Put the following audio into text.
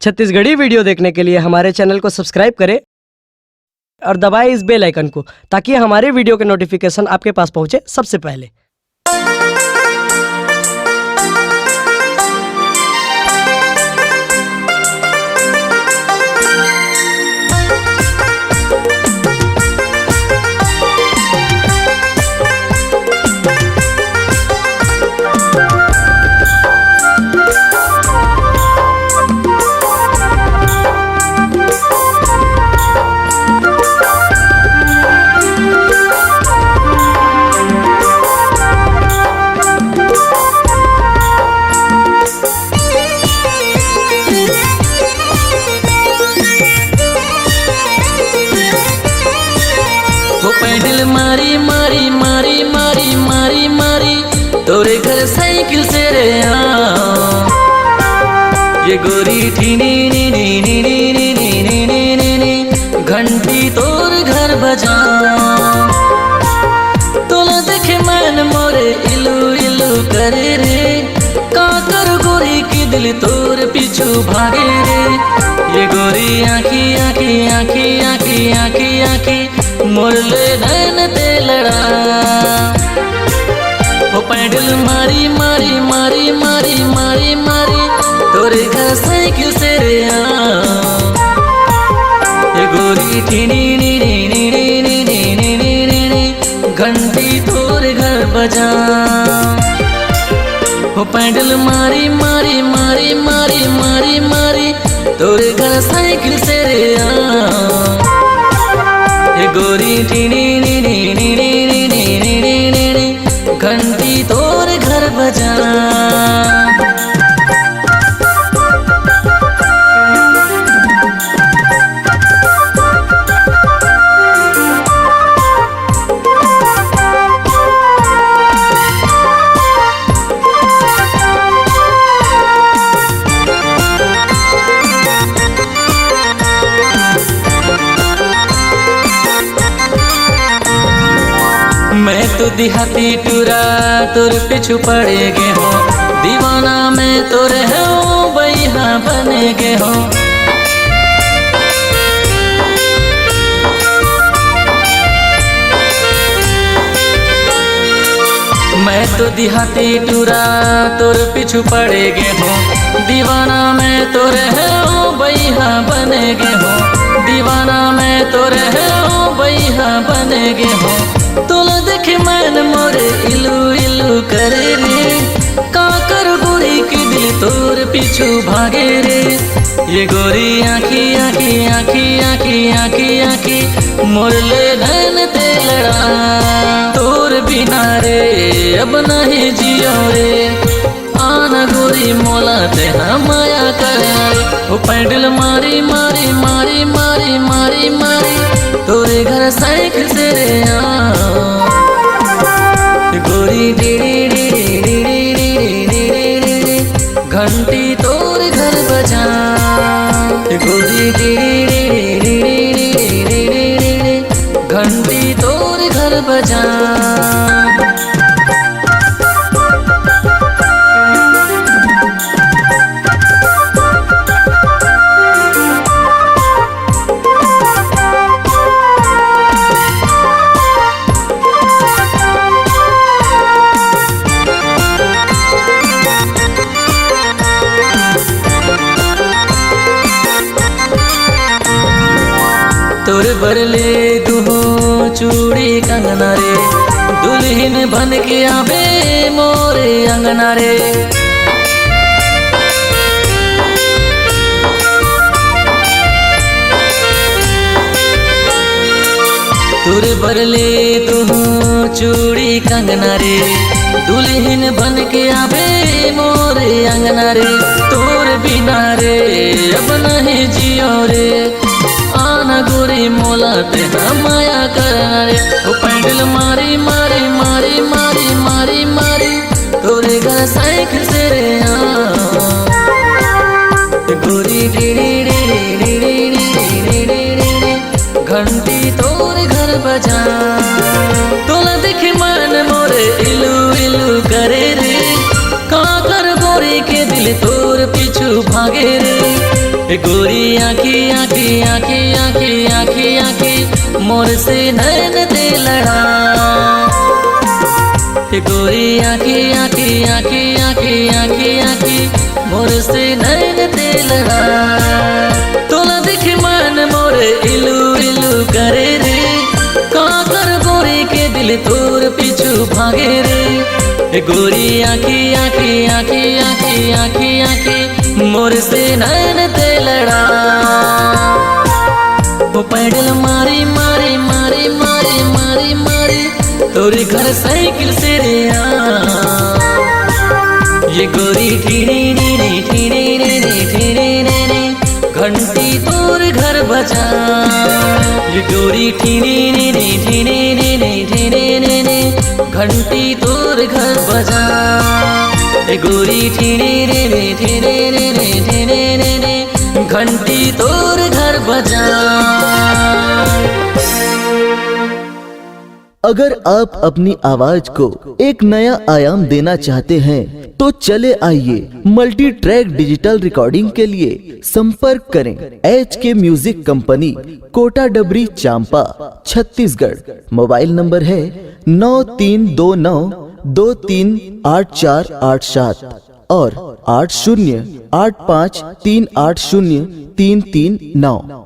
Chhattisgarhi video देखने के लिए हमारे चैनल को सब्सक्राइब करें और दबाएं इस बेल आइकन को, ताकि हमारे वीडियो के नोटिफिकेशन आपके पास पहुंचे सबसे पहले। पैडल मारी मारी मारी मारी मारी मारी तोरे घर साइकिल से रे ये गोरी ठीनी नी नी नी नी नी नी नी नी नी नी घंटी तोर घर बजा तोला देखे मन मोरे इलू इलू करे रे का कर गोरी की दिल तोर पीछू भागे रे ये गोरी आँखी आँखी आँखी आँखी आँखी आँखी मोरले नैन ते लड़ा वो पैडल मारी मारी मारी मारी मारी मारी तोरे घर साइकिल से रे ये गोरी ठीनी नी नी नी नी नी नी नी नी नी नी घंटी तोरे घर बजा वो पैडल मारी मारी मारी मारी मारी मारी तोरे घर साइकिल से रे ये गोरी ठीनी नी नी नी नी नी नी नी नी नी नी घंटी तोर घर बजा। मैं तो देहाती टूरा तोर पीछू पड़े गे हो दीवाना में तोरे हो बैहा बने गे हो मैं तो देहाती टूरा तोर पीछू पड़े गे हो दीवाना में तोरे हो बैहा बने गे हो दीवाना में तोरे हो बैहा बने गे हो तोला देखे मन मोरे इलू इलू करे रे का कर गोरी की दिल तोर पीछू भागे रे ये गोरी आँखी आँखी आँखी आँखी आँखी आँखी मोरले नैन ते लड़ा तोर बिना रे अब नहीं जियो रे आना गोरी मोला ते माया करे वो पैडल मारी मारी मारी मारी मारी मारी तोरे घर साइकिल से रे गोरी DD DD DD DD DD घंटी तोर घर बजा गोरी DD DD DD DD DD घंटी तोर घर बजा। तोर बरले दुहो चूड़ी कंगना रे दुल्हन बन के आवे मोरे अंगना रे तोर बरले दुहो चूड़ी कंगना रे दुल्हन बन के आवे मोरे अंगना रे तोर बिना रे अब नहीं जियो रे आना गोरी मोला ते माया करना रे वो पैडल मारी मारी मारी मारी मारी मारी तोरे घर साइकिल से रे गोरी DD DD DD DD DD घंटी तोर घर बजा तोला देखे मन मोरे इलू इलू करे रे का कर गोरी के दिल तोर पीछू भागे रे ए गोरी आँखी आँखी आँखी आँखी आँखी आँखी मोर से नैन दे लड़ा। ए गोरी आँखी आँखी आँखी आँखी आँखी आँखी मोर से नैन दे लड़ा। तोला देख मन मोर इलू इलू करे रे, का कर गोरी के दिल तोर पीछू भागे रे। ए गोरी आँखी आँखी आँखी आँखी आँखी आँखी मोर से नैन दे लड़ा। वो पैडल मारी मारी मारी मारी मारी मारी तोरे घर साइकिल से रे आ। ये गोरी ठीने नीने ठीने नीने ठीने नीने घंटी तोर घर बजा। ये गोरी ठीने नीने ठीने नीने ठीने नीने घंटी तोर घर बजा। ए गोरी ठीने नीने ठीने नीने ठीने नीने घंटी तोर घर बजा। अगर आप अपनी आवाज को एक नया आयाम देना चाहते हैं तो चले आइए मल्टी ट्रैक डिजिटल रिकॉर्डिंग के लिए संपर्क करें HK म्यूजिक कंपनी, कोटा डबरी, चांपा, छत्तीसगढ़। मोबाइल नंबर है 9329238487 और 8085380339।